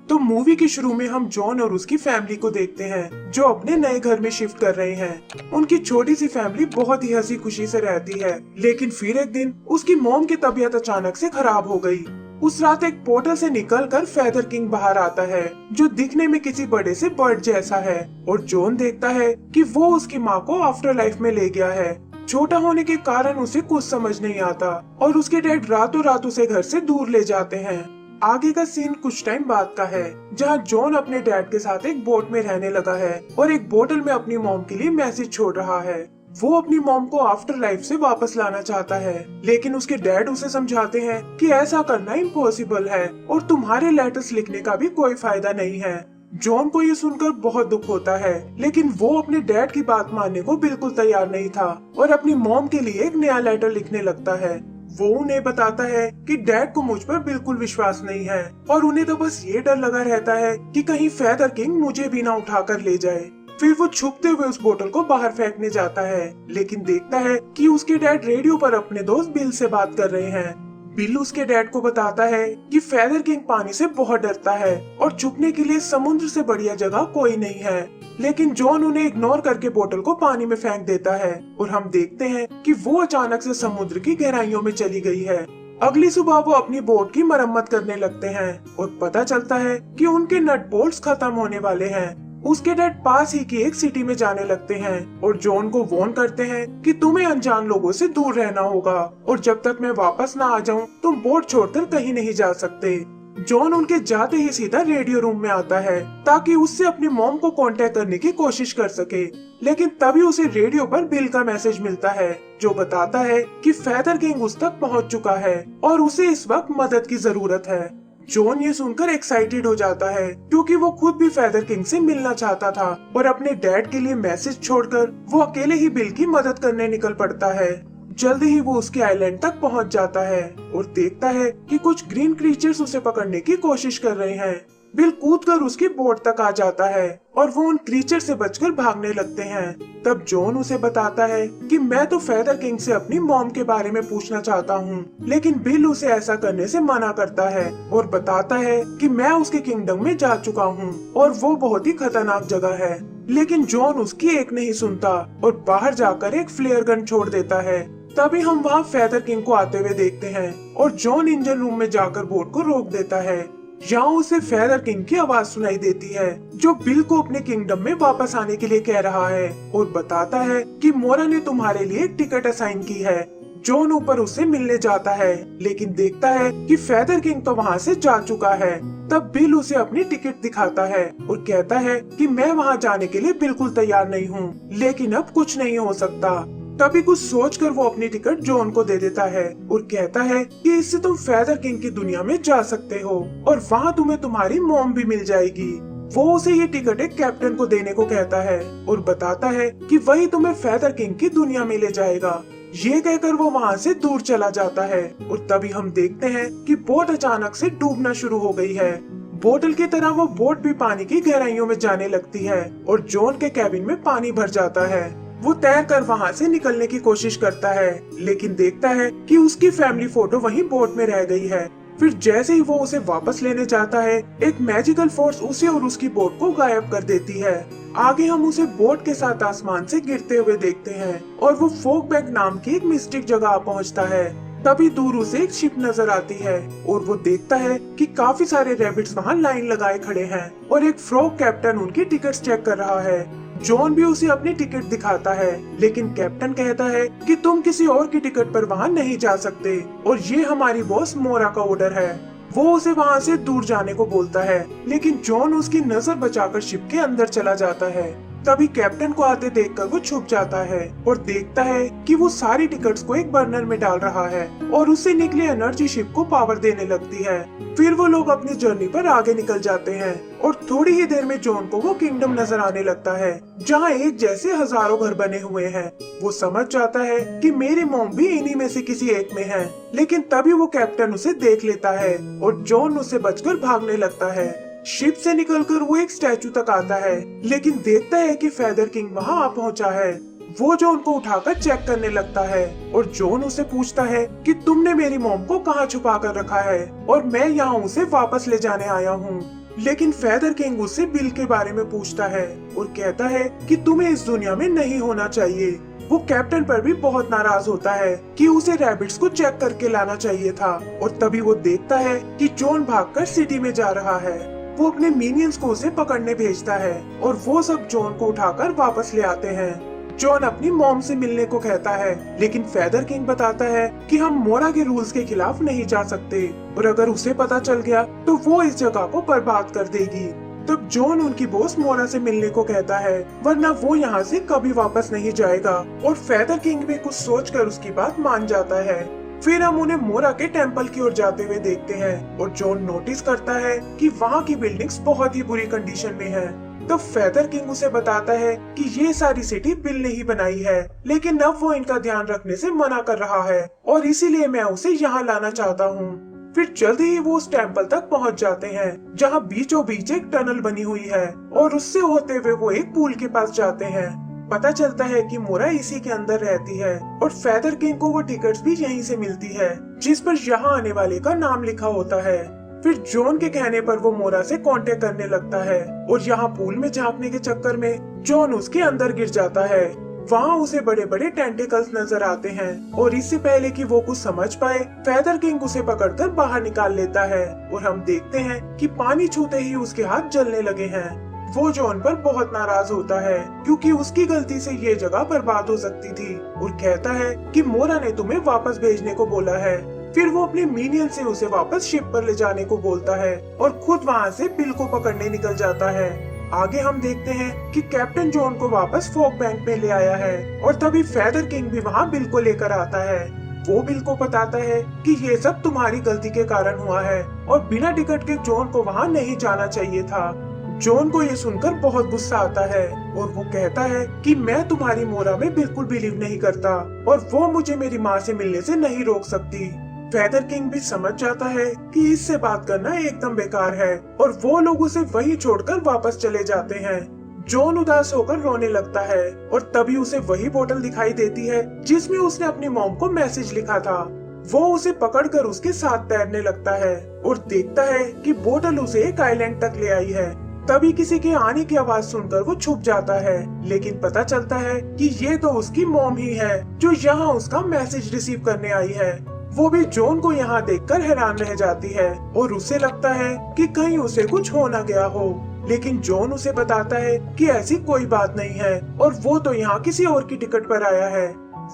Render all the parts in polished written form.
तो मूवी के शुरू में हम जॉन और उसकी फैमिली को देखते हैं जो अपने नए घर में शिफ्ट कर रहे हैं। उनकी छोटी सी फैमिली बहुत ही हंसी खुशी से रहती है, लेकिन फिर एक दिन उसकी मॉम की तबीयत अचानक से खराब हो गई। उस रात एक पोर्टल से निकलकर फेदर किंग बाहर आता है जो दिखने में किसी बड़े से बर्ड जैसा है, और जॉन देखता है कि वो उसकी माँ को आफ्टर लाइफ में ले गया है। छोटा होने के कारण उसे कुछ समझ नहीं आता और उसके डैड रातों रात उसे घर से दूर ले जाते हैं। आगे का सीन कुछ टाइम बाद का है जहाँ जॉन अपने डैड के साथ एक बोट में रहने लगा है और एक बोतल में अपनी मॉम के लिए मैसेज छोड़ रहा है। वो अपनी मॉम को आफ्टर लाइफ से वापस लाना चाहता है, लेकिन उसके डैड उसे समझाते हैं कि ऐसा करना इम्पॉसिबल है और तुम्हारे लेटर्स लिखने का भी कोई फायदा नहीं है। जॉन को ये सुनकर बहुत दुख होता है, लेकिन वो अपने डैड की बात मानने को बिल्कुल तैयार नहीं था और अपनी मॉम के लिए एक नया लेटर लिखने लगता है। वो उन्हें बताता है कि डैड को मुझ पर बिल्कुल विश्वास नहीं है और उन्हें तो बस ये डर लगा रहता है कि कहीं फेदर किंग मुझे भी ना उठाकर ले जाए। फिर वो छुपते हुए उस बोतल को बाहर फेंकने जाता है, लेकिन देखता है कि उसके डैड रेडियो पर अपने दोस्त बिल से बात कर रहे हैं। बिल उसके डैड को बताता है कि फेदर किंग पानी से बहुत डरता है और छुपने के लिए समुद्र से बढ़िया जगह कोई नहीं है, लेकिन जॉन उन्हें इग्नोर करके बोतल को पानी में फेंक देता है और हम देखते हैं कि वो अचानक से समुद्र की गहराइयों में चली गई है। अगली सुबह वो अपनी बोट की मरम्मत करने लगते हैं और पता चलता है कि उनके नट बोल्ट्स खत्म होने वाले हैं। उसके डैड पास ही की एक सिटी में जाने लगते हैं और जॉन को वार्न करते हैं कि तुम्हें अनजान लोगों से दूर रहना होगा और जब तक मैं वापस ना आ जाऊं तुम बोट छोड़कर कहीं नहीं जा सकते। जॉन उनके जाते ही सीधा रेडियो रूम में आता है ताकि उससे अपनी मॉम को कांटेक्ट करने की कोशिश कर सके, लेकिन तभी उसे रेडियो पर बिल का मैसेज मिलता है जो बताता है कि फेदर किंग उस तक पहुंच चुका है और उसे इस वक्त मदद की जरूरत है। जॉन ये सुनकर एक्साइटेड हो जाता है क्योंकि वो खुद भी फेदर किंग से मिलना चाहता था और अपने डैड के लिए मैसेज छोड़कर वो अकेले ही बिल की मदद करने निकल पड़ता है। जल्दी ही वो उसके आइलैंड तक पहुंच जाता है और देखता है कि कुछ ग्रीन क्रीचर्स उसे पकड़ने की कोशिश कर रहे हैं। बिल कूदकर उसकी बोट तक आ जाता है और वो उन क्रीचर से बचकर भागने लगते हैं। तब जॉन उसे बताता है कि मैं तो फेदर किंग से अपनी मॉम के बारे में पूछना चाहता हूँ, लेकिन बिल उसे ऐसा करने से मना करता है और बताता है कि मैं उसके किंगडम में जा चुका हूँ और वो बहुत ही खतरनाक जगह है। लेकिन जॉन उसकी एक नहीं सुनता और बाहर जाकर एक फ्लेयर गन छोड़ देता है। तभी हम वहाँ फेदर किंग को आते हुए देखते हैं और जॉन इंजन रूम में जाकर बोट को रोक देता है। यहाँ उसे फेदर किंग की आवाज सुनाई देती है जो बिल को अपने किंगडम में वापस आने के लिए कह रहा है और बताता है कि मोरा ने तुम्हारे लिए एक टिकट असाइन की है। जॉन ऊपर उससे मिलने जाता है, लेकिन देखता है कि फेदर किंग तो वहाँ से जा चुका है। तब बिल उसे अपनी टिकट दिखाता है और कहता है कि मैं वहाँ जाने के लिए बिल्कुल तैयार नहीं हूँ, लेकिन अब कुछ नहीं हो सकता। तभी कुछ सोचकर वो अपनी टिकट जॉन को दे देता है और कहता है कि इससे तुम फेदर किंग की दुनिया में जा सकते हो और वहाँ तुम्हें तुम्हारी मॉम भी मिल जाएगी। वो उसे ये टिकट एक कैप्टन को देने को कहता है और बताता है कि वही तुम्हें फेदर किंग की दुनिया में ले जाएगा। ये कहकर वो वहाँ से दूर चला जाता है और तभी हम देखते हैं कि बोट अचानक से डूबना शुरू हो गई है। बोतल की तरह वो बोट भी पानी की गहराइयों में जाने लगती है और जॉन के कैबिन में पानी भर जाता है। वो तैरकर वहाँ से निकलने की कोशिश करता है, लेकिन देखता है कि उसकी फैमिली फोटो वहीं बोट में रह गई है। फिर जैसे ही वो उसे वापस लेने जाता है, एक मैजिकल फोर्स उसे और उसकी बोट को गायब कर देती है। आगे हम उसे बोट के साथ आसमान से गिरते हुए देखते हैं और वो फोक बैग नाम की एक मिस्टिक जगह पहुँचता है। तभी दूर उसे एक शिप नजर आती है और वो देखता है कि काफी सारे रैबिट्स वहाँ लाइन लगाए खड़े हैं और एक फ्रॉग कैप्टन उनकी टिकट्स चेक कर रहा है। जॉन भी उसे अपनी टिकट दिखाता है, लेकिन कैप्टन कहता है कि तुम किसी और की टिकट पर वहाँ नहीं जा सकते और ये हमारी बॉस मोरा का ऑर्डर है। वो उसे वहाँ से दूर जाने को बोलता है, लेकिन जॉन उसकी नजर बचाकर शिप के अंदर चला जाता है। तभी कैप्टन को आते देखकर वो छुप जाता है और देखता है कि वो सारी टिकट्स को एक बर्नर में डाल रहा है और उससे निकली एनर्जी शिप को पावर देने लगती है। फिर वो लोग अपनी जर्नी पर आगे निकल जाते हैं और थोड़ी ही देर में जॉन को वो किंगडम नजर आने लगता है जहाँ एक जैसे हजारों घर बने हुए हैं। वो समझ जाता है कि मेरी मॉम भी इन्हीं में से किसी एक में है, लेकिन तभी वो कैप्टन उसे देख लेता है और जॉन उससे बचकर भागने लगता है। शिप से निकलकर वो एक स्टैचू तक आता है, लेकिन देखता है कि फेदर किंग वहाँ आ पहुँचा है। वो जॉन को उठाकर चेक करने लगता है और जॉन उसे पूछता है कि तुमने मेरी मॉम को कहाँ छुपा कर रखा है और मैं यहाँ उसे वापस ले जाने आया हूँ। लेकिन फेदर किंग उससे बिल के बारे में पूछता है और कहता है कि तुम्हें इस दुनिया में नहीं होना चाहिए। वो कैप्टन पर भी बहुत नाराज होता है कि उसे रैबिट्स को चेक करके लाना चाहिए था। और तभी वो देखता है कि जॉन भागकर सिटी में जा रहा है। वो अपने मिनियंस को उसे पकड़ने भेजता है और वो सब जॉन को उठाकर वापस ले आते हैं। जॉन अपनी मॉम से मिलने को कहता है, लेकिन फेदर किंग बताता है कि हम मोरा के रूल्स के खिलाफ नहीं जा सकते और अगर उसे पता चल गया तो वो इस जगह को बर्बाद कर देगी। तब जॉन उनकी बॉस मोरा से मिलने को कहता है, वरना वो यहाँ से कभी वापस नहीं जाएगा। और फेदर किंग भी कुछ सोचकर उसकी बात मान जाता है। फिर हम उन्हें मोरा के टेम्पल की ओर जाते हुए देखते हैं और जॉन नोटिस करता है कि वहाँ की बिल्डिंग्स बहुत ही बुरी कंडीशन में है। तब फेदर किंग उसे बताता है कि ये सारी सिटी बिल ने ही बनाई है, लेकिन अब वो इनका ध्यान रखने से मना कर रहा है और इसीलिए मैं उसे यहाँ लाना चाहता हूँ। फिर जल्दी ही वो उस टेम्पल तक पहुँच जाते हैं जहाँ बीचों बीच एक टनल बनी हुई है और उससे होते हुए वो एक पूल के पास जाते हैं। पता चलता है कि मोरा इसी के अंदर रहती है और फेदर किंग को वो टिकट्स भी यहीं से मिलती है जिस पर यहाँ आने वाले का नाम लिखा होता है। फिर जॉन के कहने पर वो मोरा से कांटेक्ट करने लगता है और यहाँ पूल में झांकने के चक्कर में जॉन उसके अंदर गिर जाता है। वहाँ उसे बड़े बड़े टेंटिकल्स नजर आते हैं और इससे पहले कि वो कुछ समझ पाए फेदर किंग उसे पकड़कर बाहर निकाल लेता है और हम देखते हैं कि पानी छूते ही उसके हाथ जलने लगे हैं। वो जॉन पर बहुत नाराज होता है क्योंकि उसकी गलती से ये जगह बर्बाद हो सकती थी और कहता है कि मोरा ने तुम्हें वापस भेजने को बोला है। फिर वो अपने मिनियन से उसे वापस शिप पर ले जाने को बोलता है और खुद वहाँ से बिल को पकड़ने निकल जाता है। आगे हम देखते हैं कि कैप्टन जॉन को वापस फोक बैंक में ले आया है और तभी फेदर किंग भी वहाँ बिल को लेकर आता है। वो बिल को बताता है कि ये सब तुम्हारी गलती के कारण हुआ है और बिना टिकट के जॉन को वहाँ नहीं जाना चाहिए था। जॉन को ये सुनकर बहुत गुस्सा आता है और वो कहता है कि मैं तुम्हारी मोरा में बिल्कुल बिलीव नहीं करता और वो मुझे मेरी माँ से मिलने से नहीं रोक सकती। फेदर किंग भी समझ जाता है कि इससे बात करना एकदम बेकार है और वो लोग उसे वहीं छोड़कर वापस चले जाते हैं। जॉन उदास होकर रोने लगता है और तभी उसे वही बोतल दिखाई देती है जिसमें उसने अपनी मॉम को मैसेज लिखा था। वो उसे पकड़कर उसके साथ तैरने लगता है और देखता है कि बोतल उसे एक आइलैंड तक ले आई है। तभी किसी के आने की आवाज सुनकर वो छुप जाता है, लेकिन पता चलता है कि ये तो उसकी मॉम ही है जो यहाँ उसका मैसेज रिसीव करने आई है। वो भी जॉन को यहाँ देखकर हैरान रह जाती है और उसे लगता है कि कहीं उसे कुछ हो न गया हो, लेकिन जॉन उसे बताता है कि ऐसी कोई बात नहीं है और वो तो यहाँ किसी और की टिकट पर आया है।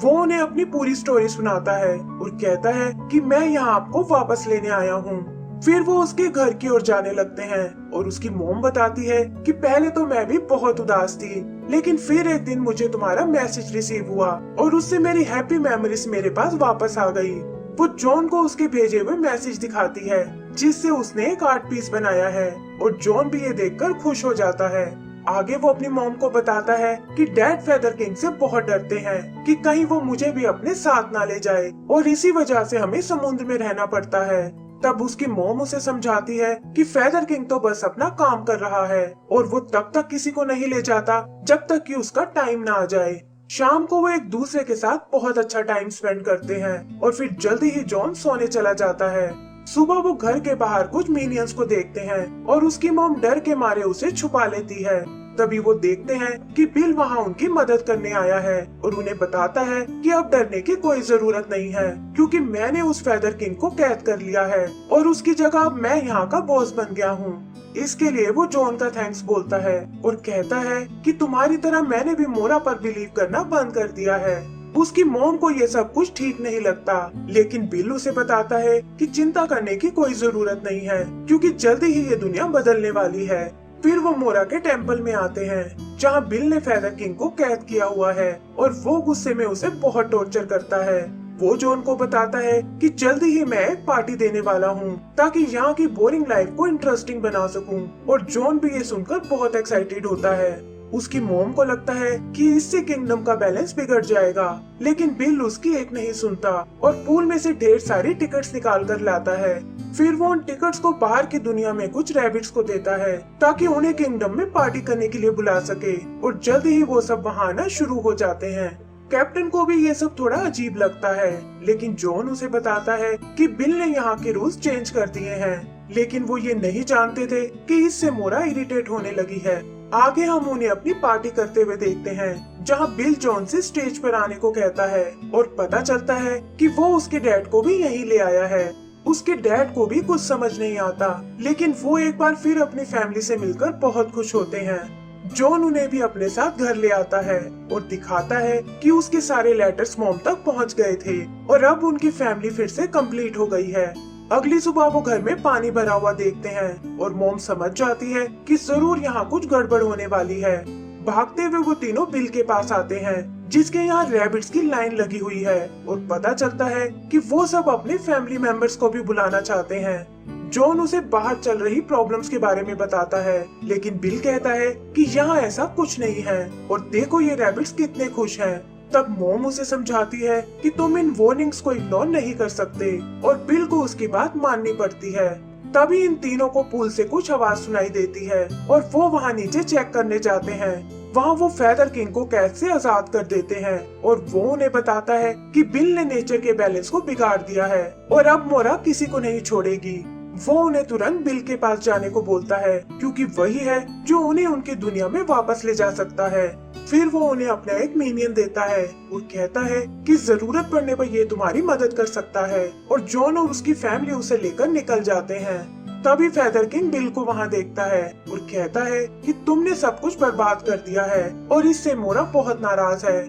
वो उन्हें अपनी पूरी स्टोरी सुनाता है और कहता है कि मैं यहाँ आपको वापस लेने आया हूँ। फिर वो उसके घर की ओर जाने लगते हैं और उसकी मॉम बताती है कि पहले तो मैं भी बहुत उदास थी, लेकिन फिर एक दिन मुझे तुम्हारा मैसेज रिसीव हुआ और उससे मेरी हैप्पी मेमोरीज मेरे पास वापस आ गई। वो जॉन को उसके भेजे हुए मैसेज दिखाती है जिससे उसने एक आर्ट पीस बनाया है और जॉन भी ये देखकर खुश हो जाता है। आगे वो अपनी मॉम को बताता है कि डैड फेदर किंग से बहुत डरते हैं कि कहीं वो मुझे भी अपने साथ ना ले जाए और इसी वजह से हमें समुद्र में रहना पड़ता है। तब उसकी मॉम उसे समझाती है कि फेदर किंग तो बस अपना काम कर रहा है और वो तब तक किसी को नहीं ले जाता जब तक कि उसका टाइम ना आ जाए। शाम को वो एक दूसरे के साथ बहुत अच्छा टाइम स्पेंड करते हैं और फिर जल्दी ही जॉन सोने चला जाता है। सुबह वो घर के बाहर कुछ मिनियंस को देखते हैं और उसकी मॉम डर के मारे उसे छुपा लेती है। तभी वो देखते हैं कि बिल वहाँ उनकी मदद करने आया है और उन्हें बताता है कि अब डरने की कोई जरूरत नहीं है क्योंकि मैंने उस फेदर किंग को कैद कर लिया है और उसकी जगह अब मैं यहाँ का बॉस बन गया हूँ। इसके लिए वो जॉन का थैंक्स बोलता है और कहता है कि तुम्हारी तरह मैंने भी मोरा पर बिलीव करना बंद कर दिया है। उसकी मॉम को ये सब कुछ ठीक नहीं लगता, लेकिन बिल उसे बताता है कि चिंता करने की कोई जरूरत नहीं है क्योंकि जल्दी ही ये दुनिया बदलने वाली है। फिर वो मोरा के टेम्पल में आते हैं जहाँ बिल ने फेदर किंग को कैद किया हुआ है और वो गुस्से में उसे बहुत टॉर्चर करता है। वो जॉन को बताता है कि जल्दी ही मैं एक पार्टी देने वाला हूँ ताकि यहाँ की बोरिंग लाइफ को इंटरेस्टिंग बना सकूं और जॉन भी ये सुनकर बहुत एक्साइटेड होता है। उसकी मॉम को लगता है कि इससे किंगडम का बैलेंस बिगड़ जाएगा, लेकिन बिल उसकी एक नहीं सुनता और पूल में से ढेर सारी टिकट्स निकाल कर लाता है। फिर वो उन टिकट्स को बाहर की दुनिया में कुछ रैबिट्स को देता है ताकि उन्हें किंगडम में पार्टी करने के लिए बुला सके और जल्दी ही वो सब वहाँ आना शुरू हो जाते हैं। कैप्टन को भी ये सब थोड़ा अजीब लगता है, लेकिन जॉन उसे बताता है कि बिल ने यहाँ के रूल्स चेंज कर दिए हैं, लेकिन वो ये नहीं जानते थे कि इससे मोरा इरिटेट होने लगी है। आगे हम उन्हें अपनी पार्टी करते हुए देखते हैं, जहाँ बिल जॉन से स्टेज पर आने को कहता है और पता चलता है कि वो उसके डैड को भी यहीं ले आया है। उसके डैड को भी कुछ समझ नहीं आता, लेकिन वो एक बार फिर अपनी फैमिली से मिलकर बहुत खुश होते हैं। जॉन उन्हें भी अपने साथ घर ले आता है और दिखाता है कि उसके सारे लेटर्स मॉम तक पहुंच गए थे और अब उनकी फैमिली फिर से कंप्लीट हो गई है। अगली सुबह वो घर में पानी भरा हुआ देखते हैं और मॉम समझ जाती है कि जरूर यहाँ कुछ गड़बड़ होने वाली है। भागते हुए वो तीनों बिल के पास आते हैं, जिसके यहाँ रैबिट्स की लाइन लगी हुई है और पता चलता है कि वो सब अपने फैमिली मेंबर्स को भी बुलाना चाहते हैं। जॉन उसे बाहर चल रही प्रॉब्लम्स के बारे में बताता है, लेकिन बिल कहता है कि यहाँ ऐसा कुछ नहीं है और देखो ये रैबिट्स कितने खुश हैं। तब मॉम उसे समझाती है कि तुम इन वार्निंग्स को इग्नोर नहीं कर सकते और बिल को उसकी बात माननी पड़ती है। तभी इन तीनों को पूल से कुछ आवाज सुनाई देती है और वो वहाँ नीचे चेक करने जाते हैं। वहाँ वो फेदर किंग को कैद से आजाद कर देते हैं और वो उन्हें बताता है कि बिल ने नेचर के बैलेंस को बिगाड़ दिया है और अब मोरा किसी को नहीं छोड़ेगी। वो उन्हें तुरंत बिल के पास जाने को बोलता है, क्योंकि वही है जो उन्हें उनकी दुनिया में वापस ले जा सकता है। फिर वो उन्हें अपना एक मिनियन देता है और कहता है कि जरूरत पड़ने पर ये तुम्हारी मदद कर सकता है, और जॉन और उसकी फैमिली उसे लेकर निकल जाते हैं। तभी फेदर किंग बिल को वहाँ देखता है और कहता है कि तुमने सब कुछ बर्बाद कर दिया है और इससे मोरा बहुत नाराज है।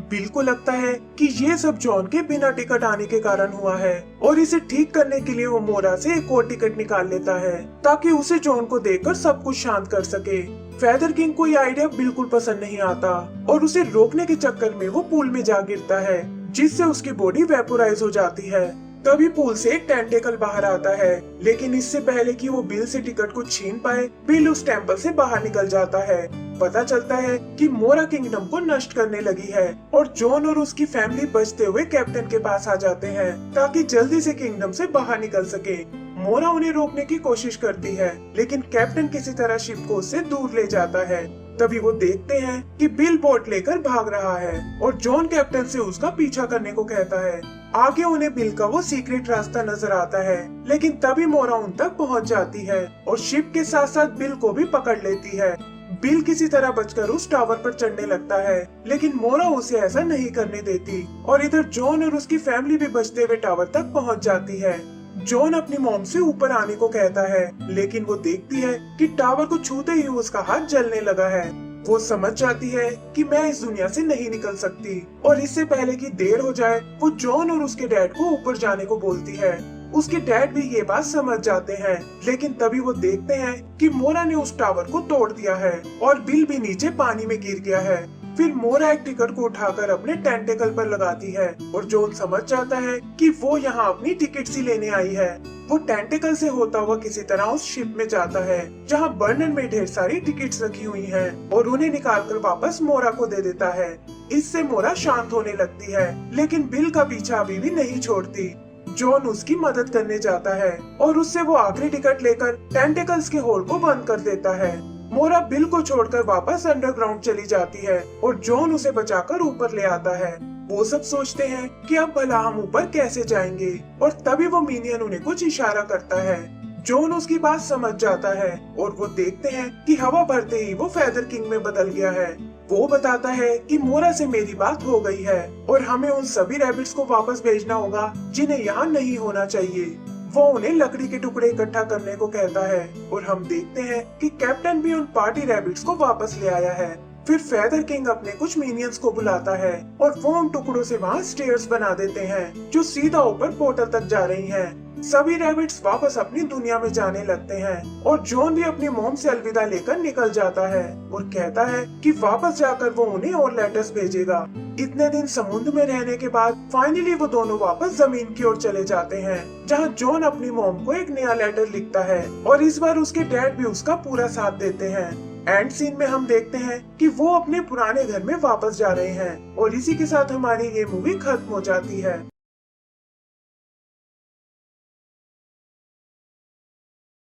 बिल को लगता है कि ये सब जॉन के बिना टिकट आने के कारण हुआ है और इसे ठीक करने के लिए वो मोरा से एक और टिकट निकाल लेता है ताकि उसे जॉन को देखकर सब कुछ शांत कर सके। फेदर किंग को ये आइडिया बिल्कुल पसंद नहीं आता और उसे रोकने के चक्कर में वो पूल में जा गिरता है, जिससे उसकी बॉडी वेपोराइज हो जाती है। तभी पूल से एक टेंटेकल बाहर आता है, लेकिन इससे पहले कि वो बिल से टिकट को छीन पाए, बिल उस टेम्पल से बाहर निकल जाता है। पता चलता है कि मोरा किंगडम को नष्ट करने लगी है और जॉन और उसकी फैमिली बचते हुए कैप्टन के पास आ जाते हैं ताकि जल्दी से किंगडम से बाहर निकल सके। मोरा उन्हें रोकने की कोशिश करती है, लेकिन कैप्टन किसी तरह शिप को उससे दूर ले जाता है। तभी वो देखते हैं कि बिल बोट लेकर भाग रहा है और जॉन कैप्टन से उसका पीछा करने को कहता है। आगे उन्हें बिल का वो सीक्रेट रास्ता नजर आता है, लेकिन तभी मोरा उन तक पहुंच जाती है और शिप के साथ साथ बिल को भी पकड़ लेती है। बिल किसी तरह बचकर उस टावर पर चढ़ने लगता है, लेकिन मोरा उसे ऐसा नहीं करने देती और इधर जॉन और उसकी फैमिली भी बचते हुए टावर तक पहुंच जाती है। जॉन अपनी मॉम से ऊपर आने को कहता है, लेकिन वो देखती है कि टावर को छूते ही उसका हाथ जलने लगा है। वो समझ जाती है कि मैं इस दुनिया से नहीं निकल सकती और इससे पहले कि देर हो जाए वो जॉन और उसके डैड को ऊपर जाने को बोलती है। उसके डैड भी ये बात समझ जाते हैं, लेकिन तभी वो देखते हैं कि मोरा ने उस टावर को तोड़ दिया है और बिल भी नीचे पानी में गिर गया है। फिर मोरा एक टिकट को उठाकर अपने टेंटेकल पर लगाती है और जॉन समझ जाता है कि वो यहाँ अपनी टिकट सी लेने आई है। वो टेंटेकल से होता हुआ किसी तरह उस शिप में जाता है जहाँ बर्नर में ढेर सारी टिकट्स रखी हुई हैं और उन्हें निकालकर वापस मोरा को दे देता है। इससे मोरा शांत होने लगती है, लेकिन बिल का पीछा अभी भी नहीं छोड़ती। जॉन उसकी मदद करने जाता है और उससे वो आखिरी टिकट लेकर टेंटेकल्स के होल को बंद कर देता है। मोरा बिल को छोड़कर वापस अंडरग्राउंड चली जाती है और जॉन उसे बचाकर ऊपर ले आता है। वो सब सोचते हैं कि अब भला हम ऊपर कैसे जाएंगे, और तभी वो मिनियन उन्हें कुछ इशारा करता है। जॉन उसकी बात समझ जाता है और वो देखते हैं कि हवा भरते ही वो फेदर किंग में बदल गया है। वो बताता है कि मोरा से मेरी बात हो गई है और हमें उन सभी रैबिट्स को वापस भेजना होगा जिन्हें यहाँ नहीं होना चाहिए। वो उन्हें लकड़ी के टुकड़े इकट्ठा करने को कहता है और हम देखते हैं कि कैप्टन भी उन पार्टी रैबिट्स को वापस ले आया है। फिर फेदर किंग अपने कुछ मिनियंस को बुलाता है और वो उन टुकड़ों से वहाँ स्टेयर्स बना देते हैं जो सीधा ऊपर पोर्टल तक जा रही हैं। सभी रैबिट्स वापस अपनी दुनिया में जाने लगते हैं और जॉन भी अपनी मॉम से अलविदा लेकर निकल जाता है और कहता है कि वापस जाकर वो उन्हें और लेटर्स भेजेगा। इतने दिन समुद्र में रहने के बाद फाइनली वो दोनों वापस जमीन की ओर चले जाते हैं, जहाँ जॉन अपनी मॉम को एक नया लेटर लिखता है और इस बार उसके डैड भी उसका पूरा साथ देते हैं। एंड सीन में हम देखते हैं कि वो अपने पुराने घर में वापस जा रहे हैं और इसी के साथ हमारी ये मूवी खत्म हो जाती है।